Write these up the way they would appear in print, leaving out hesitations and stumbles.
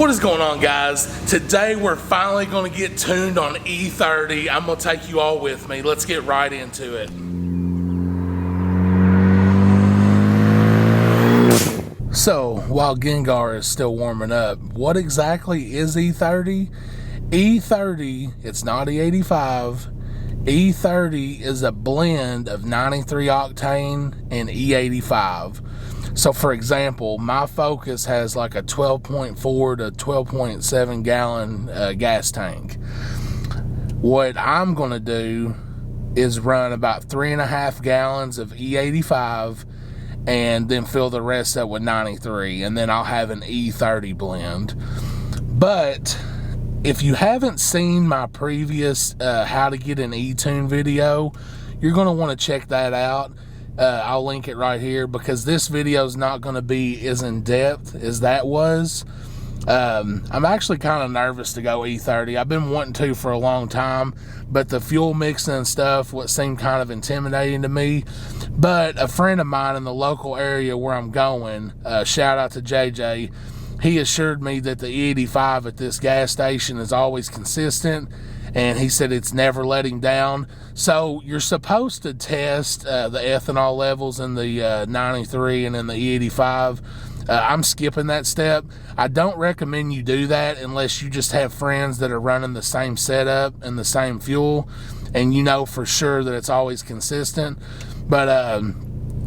What is going on, guys? Today we're finally going to get tuned on E30. I'm going to take you all with me. Let's get right into it. So while Gengar is still warming up, what exactly is E30? E30, it's not E85. E30 is a blend of 93 octane and E85. So for example, my Focus has like a 12.4 to 12.7 gallon gas tank. What I'm going to do is run about 3.5 gallons of E85 and then fill the rest up with 93, and then I'll have an E30 blend. But if you haven't seen my previous how to get an E-tune video, you're going to want to check that out. I'll link it right here because this video is not going to be as in depth as that was. I'm actually kind of nervous to go E30. I've been wanting to for a long time, but the fuel mixing and stuff what seemed kind of intimidating to me. But a friend of mine in the local area where I'm going, shout out to JJ, he assured me that the E85 at this gas station is always consistent, and he said it's never letting down. So you're supposed to test the ethanol levels in the 93 and in the E85. I'm skipping that step. I don't recommend you do that unless you just have friends that are running the same setup and the same fuel, and you know for sure that it's always consistent. But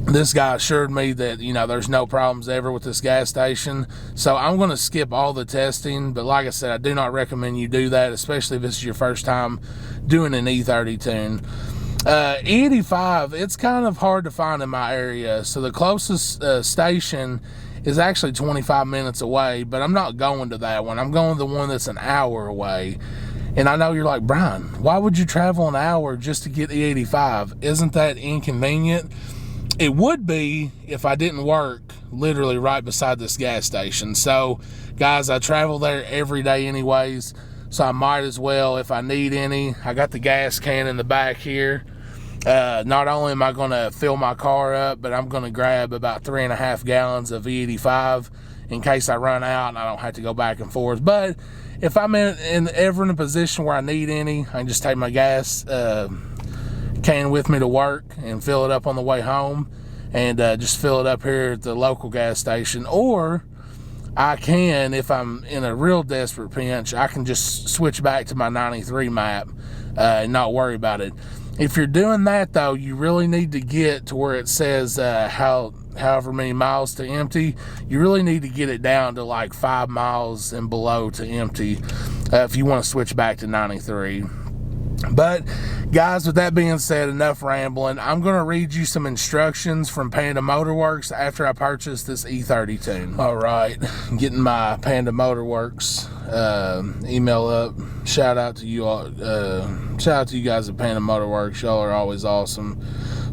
this guy assured me that, you know, there's no problems ever with this gas station. So I'm going to skip all the testing. But like I said, I do not recommend you do that, especially if this is your first time doing an E30 tune. E85, it's kind of hard to find in my area. So the closest station is actually 25 minutes away, but I'm not going to that one. I'm going to the one that's an hour away. And I know you're like, Brian, why would you travel an hour just to get E85? Isn't that inconvenient? It would be if I didn't work literally right beside this gas station. So, guys, I travel there every day anyways, so I might as well if I need any. I got the gas can in the back here. Not only am I going to fill my car up, but I'm going to grab about 3.5 gallons of E85 in case I run out and I don't have to go back and forth. But if I'm ever in a position where I need any, I can just take my gas can with me to work and fill it up on the way home, and just fill it up here at the local gas station. Or I can, if I'm in a real desperate pinch, I can just switch back to my 93 map and not worry about it. If you're doing that though, you really need to get to where it says however many miles to empty. You really need to get it down to like 5 miles and below to empty if you want to switch back to 93. But guys, with that being said, enough rambling. I'm going to read you some instructions from Panda Motorworks after I purchased this E30 tune. All right, getting my Panda Motorworks email up. Shout out to you all. Shout out to you guys at Panda Motorworks. Y'all are always awesome.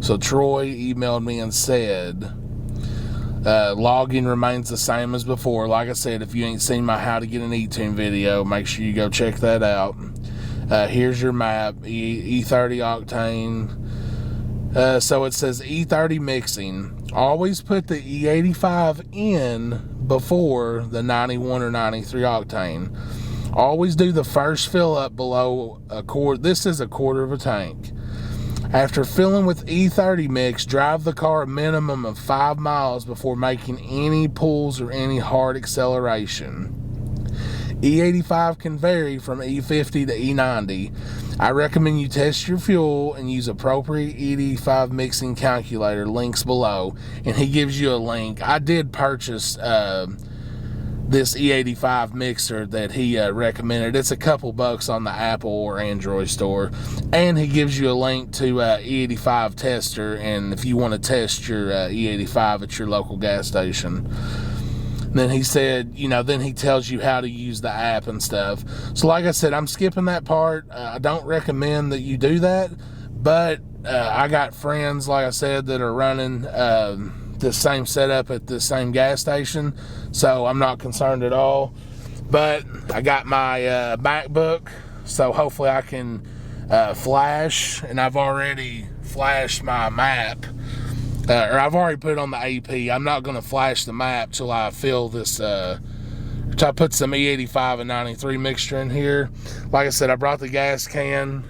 So Troy emailed me and said, login remains the same as before. Like I said, if you ain't seen my how to get an E-tune video, make sure you go check that out. Here's your map, E30 octane. So it says E30 mixing. Always put the E85 in before the 91 or 93 octane. Always do the first fill up below a quarter. This is a quarter of a tank. After filling with E30 mix, drive the car a minimum of 5 miles before making any pulls or any hard acceleration. E85 can vary from E50 to E90. I recommend you test your fuel and use appropriate E85 mixing calculator, links below, and he gives you a link. I did purchase this E85 mixer that he recommended. It's a couple bucks on the Apple or Android store, and he gives you a link to E85 tester, and if you want to test your E85 at your local gas station. Then he said, you know, then he tells you how to use the app and stuff. So like I said, I'm skipping that part. I don't recommend that you do that, but I got friends, like I said, that are running the same setup at the same gas station, so I'm not concerned at all. But I got my MacBook, so hopefully I can flash, and I've already flashed my map. Or I've already put it on the AP. I'm not going to flash the map till I fill this So I put some E85 and 93 mixture in here. Like I said, I brought the gas can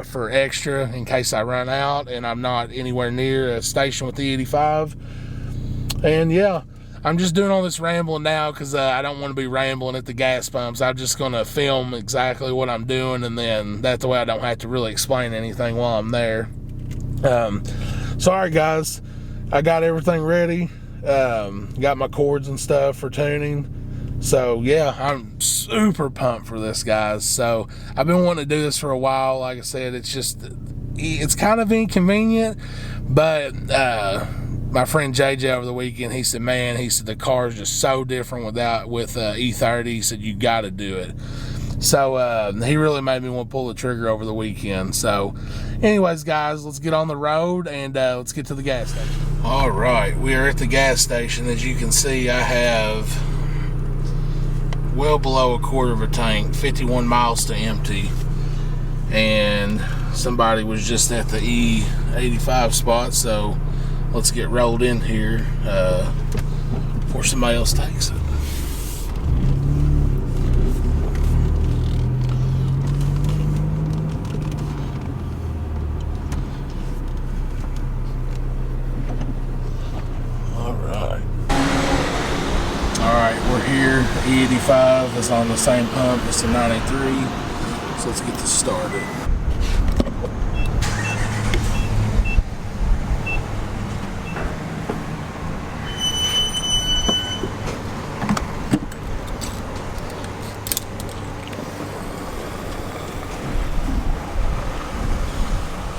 for extra in case I run out and I'm not anywhere near a station with the E85. And yeah, I'm just doing all this rambling now because I don't want to be rambling at the gas pumps. I'm just going to film exactly what I'm doing, and then that way I don't have to really explain anything while I'm there. So alright guys, I got everything ready. Got my cords and stuff for tuning. So yeah, I'm super pumped for this, guys. So I've been wanting to do this for a while. Like I said, it's kind of inconvenient, but my friend JJ over the weekend, he said, man, the car is just so different with E30. He said, you got to do it. So he really made me want to pull the trigger over the weekend. So anyways, guys, let's get on the road and let's get to the gas station. All right, we are at the gas station. As you can see, I have well below a quarter of a tank, 51 miles to empty. And somebody was just at the E85 spot, so let's get rolled in here before somebody else takes it. Alright, we're here. E85 is on the same pump as the 93. So let's get this started.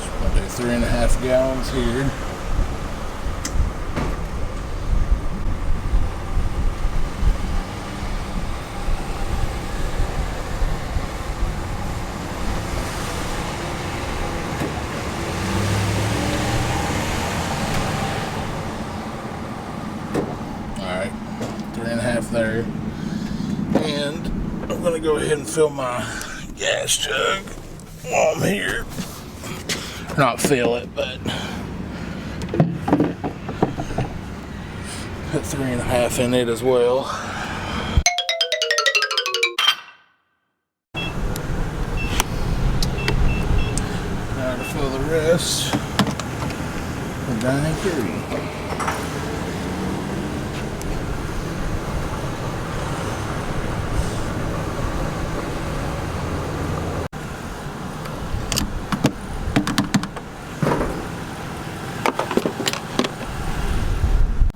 So we'll do 3.5 gallons here. There, and I'm gonna go ahead and fill my gas jug while I'm here. Not fill it, but put 3.5 in it as well. Now to fill the rest with 93.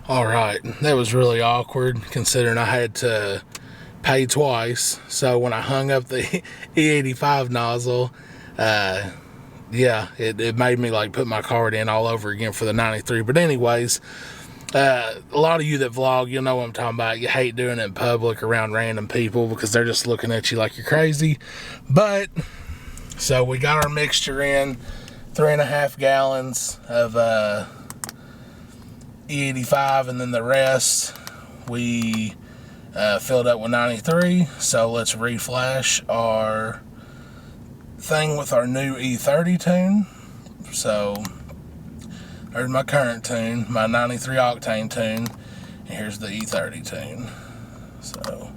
Alright, that was really awkward considering I had to pay twice. So when I hung up the E85 nozzle, yeah, it made me like put my card in all over again for the 93. But anyways, a lot of you that vlog, you'll know what I'm talking about. You hate doing it in public around random people because they're just looking at you like you're crazy. But, so we got our mixture in, 3.5 gallons of E85, and then the rest we filled up with 93. So let's reflash our thing with our new E30 tune. So there's my current tune, my 93 octane tune, and here's the E30 tune. So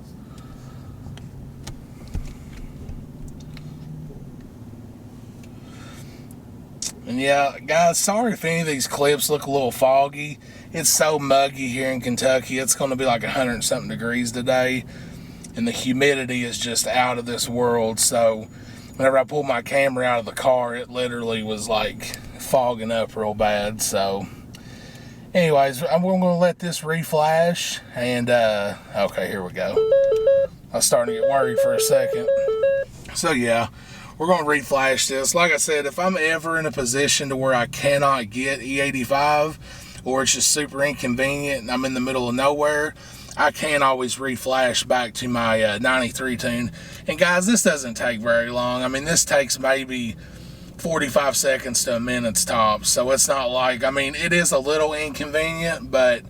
and yeah, guys, sorry if any of these clips look a little foggy. It's so muggy here in Kentucky. It's going to be like 100 and something degrees today, and the humidity is just out of this world. So whenever I pulled my camera out of the car, it literally was like fogging up real bad. So anyways, I'm going to let this reflash, and okay, here we go. I was starting to get worried for a second. So yeah, we're going to reflash this. Like I said, if I'm ever in a position to where I cannot get E85, or it's just super inconvenient and I'm in the middle of nowhere, I can always reflash back to my 93 tune. And guys, this doesn't take very long. I mean, this takes maybe 45 seconds to a minute's tops. So it's not like, I mean, it is a little inconvenient, but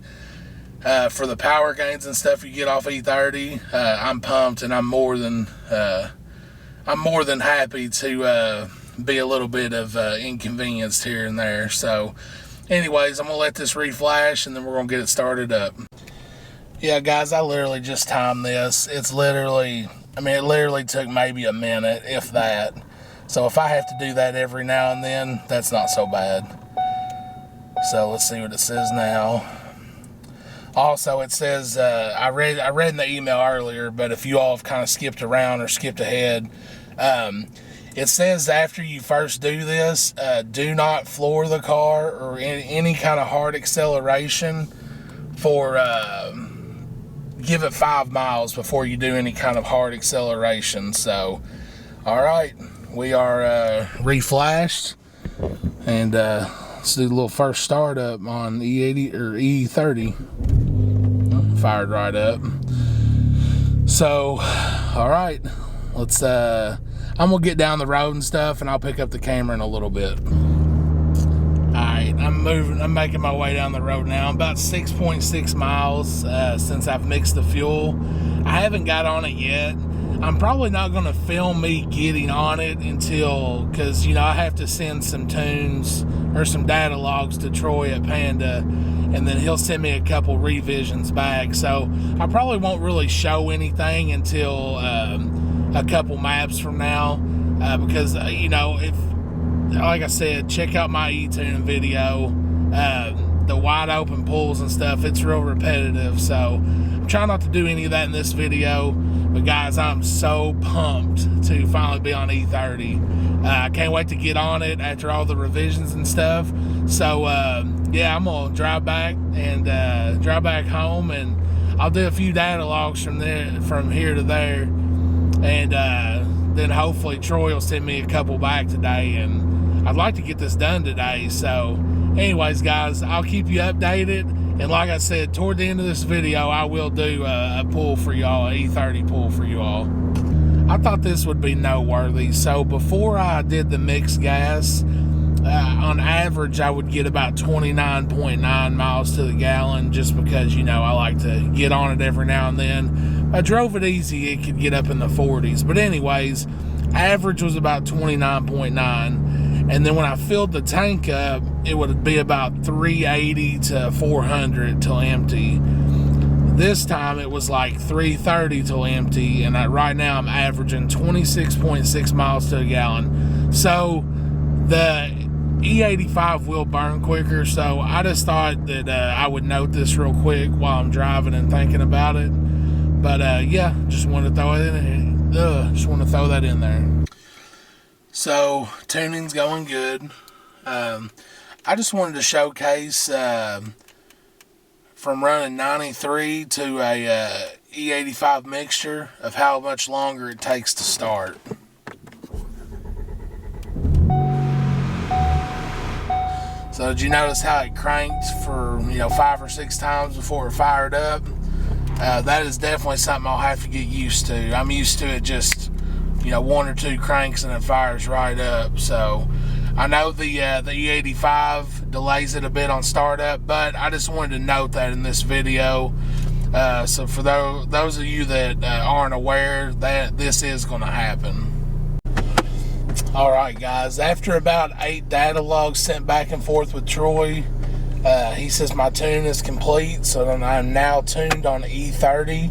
for the power gains and stuff you get off E30, I'm pumped, and I'm more than happy to be a little bit of inconvenienced here and there. So anyways, I'm gonna let this reflash, and then we're gonna get it started up. Yeah, guys, I literally just timed this. It's literally, I mean, it literally took maybe a minute, if that. So if I have to do that every now and then, that's not so bad. So let's see what it says now. Also, it says, I read in the email earlier, but if you all have kind of skipped around or skipped ahead, it says after you first do this, do not floor the car or any kind of hard acceleration for, give it 5 miles before you do any kind of hard acceleration. So, all right, we are reflashed, and let's do a little first startup on E80 or E30. Fired right up. So, all right, let's. I'm gonna get down the road and stuff, and I'll pick up the camera in a little bit. Alright, I'm making my way down the road now. I'm about 6.6 miles since I've mixed the fuel. I haven't got on it yet. I'm probably not going to film me getting on it until, because, you know, I have to send some tunes or some data logs to Troy at Panda, and then he'll send me a couple revisions back. So I probably won't really show anything until a couple maps from now, because, you know, if, like I said, check out my E-tuning video. The wide open pulls and stuff, it's real repetitive, so I'm trying not to do any of that in this video. But guys, I'm so pumped to finally be on E30. I can't wait to get on it after all the revisions and stuff. So yeah, I'm gonna drive back and drive back home, and I'll do a few data logs from here to there, and then hopefully Troy will send me a couple back today, and I'd like to get this done today. So anyways, guys, I'll keep you updated. And like I said, toward the end of this video, I will do a pull for y'all, an E30 pull for you all. I thought this would be noteworthy. So before I did the mixed gas, on average, I would get about 29.9 miles to the gallon, just because, you know, I like to get on it every now and then. If I drove it easy, it could get up in the 40s. But anyways, average was about 29.9. And then when I filled the tank up, it would be about 380 to 400 till empty. This time it was like 330 till empty, and right now I'm averaging 26.6 miles to a gallon. So the E85 will burn quicker, so I just thought that I would note this real quick while I'm driving and thinking about it. But yeah, just want to throw it in. Just want to throw that in there. So tuning's going good. I just wanted to showcase from running 93 to a E85 mixture of how much longer it takes to start. So did you notice how it cranked for, you know, 5 or 6 times before it fired up? That is definitely something I'll have to get used to. I'm used to it just, you know, 1 or 2 cranks and it fires right up. So I know the E85 delays it a bit on startup, but I just wanted to note that in this video. So for those of you that aren't aware, that this is going to happen. Alright guys, after about 8 data logs sent back and forth with Troy, he says my tune is complete, so then I'm now tuned on E30.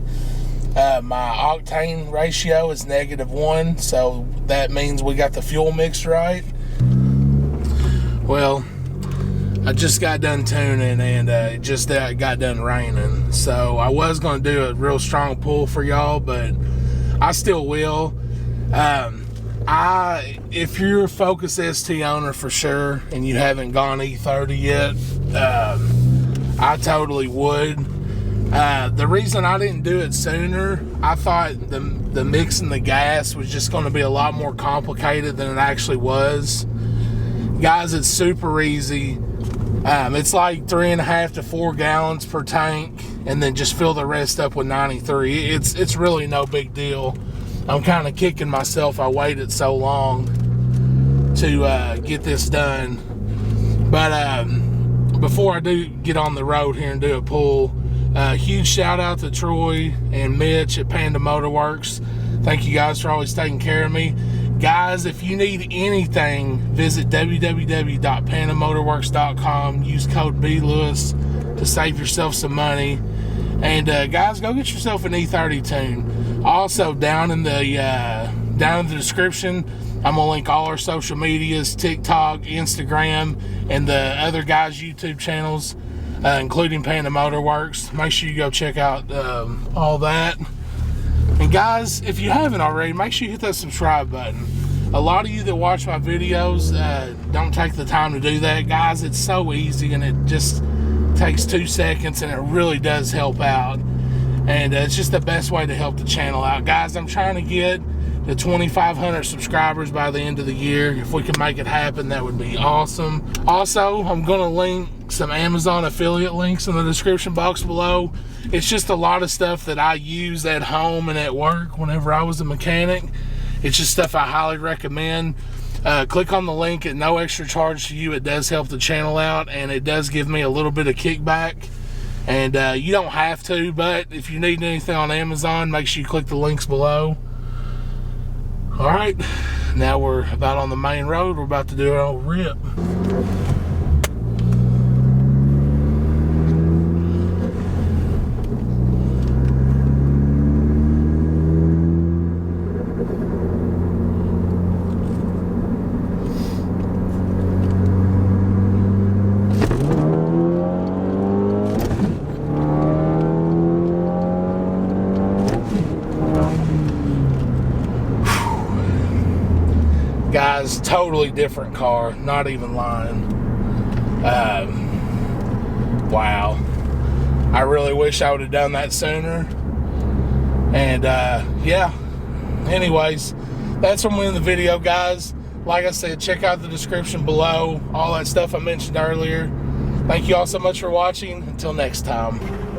My octane ratio is -1, so that means we got the fuel mixed right. Well, I just got done tuning, and it just got done raining, so I was going to do a real strong pull for y'all, but I still will. If you're a Focus ST owner for sure and you haven't gone E30 yet, I totally would. The reason I didn't do it sooner, I thought the mixing the gas was just going to be a lot more complicated than it actually was. Guys, it's super easy. It's like 3.5 to 4 gallons per tank, and then just fill the rest up with 93. It's really no big deal. I'm kind of kicking myself. I waited so long to get this done. But before I do get on the road here and do a pull, huge shout out to Troy and Mitch at Panda Motorworks. Thank you guys for always taking care of me. Guys, if you need anything, visit www.pandamotorworks.com. Use code BLewis to save yourself some money. And guys, go get yourself an E30 tune. Also, down in the description, I'm gonna link all our social medias, TikTok, Instagram, and the other guys' YouTube channels, including Panda Motorworks. Make sure you go check out all that. And guys, if you haven't already, make sure you hit that subscribe button. A lot of you that watch my videos don't take the time to do that. Guys, it's so easy, and it just takes 2 seconds, and it really does help out. And it's just the best way to help the channel out. Guys, I'm trying to get to 2,500 subscribers by the end of the year. If we can make it happen, that would be awesome. Also, I'm going to link some Amazon affiliate links in the description box below. It's just a lot of stuff that I use at home and at work whenever I was a mechanic. It's just stuff I highly recommend. Click on the link at no extra charge to you. It does help the channel out, and it does give me a little bit of kickback. And you don't have to, but if you need anything on Amazon, make sure you click the links below. All right, now we're about on the main road. We're about to do our old rip. Guys, totally different car, not even lying. Wow, I really wish I would have done that sooner. And yeah, anyways, that's when we end the video, guys. Like I said, check out the description below, all that stuff I mentioned earlier. Thank you all so much for watching. Until next time.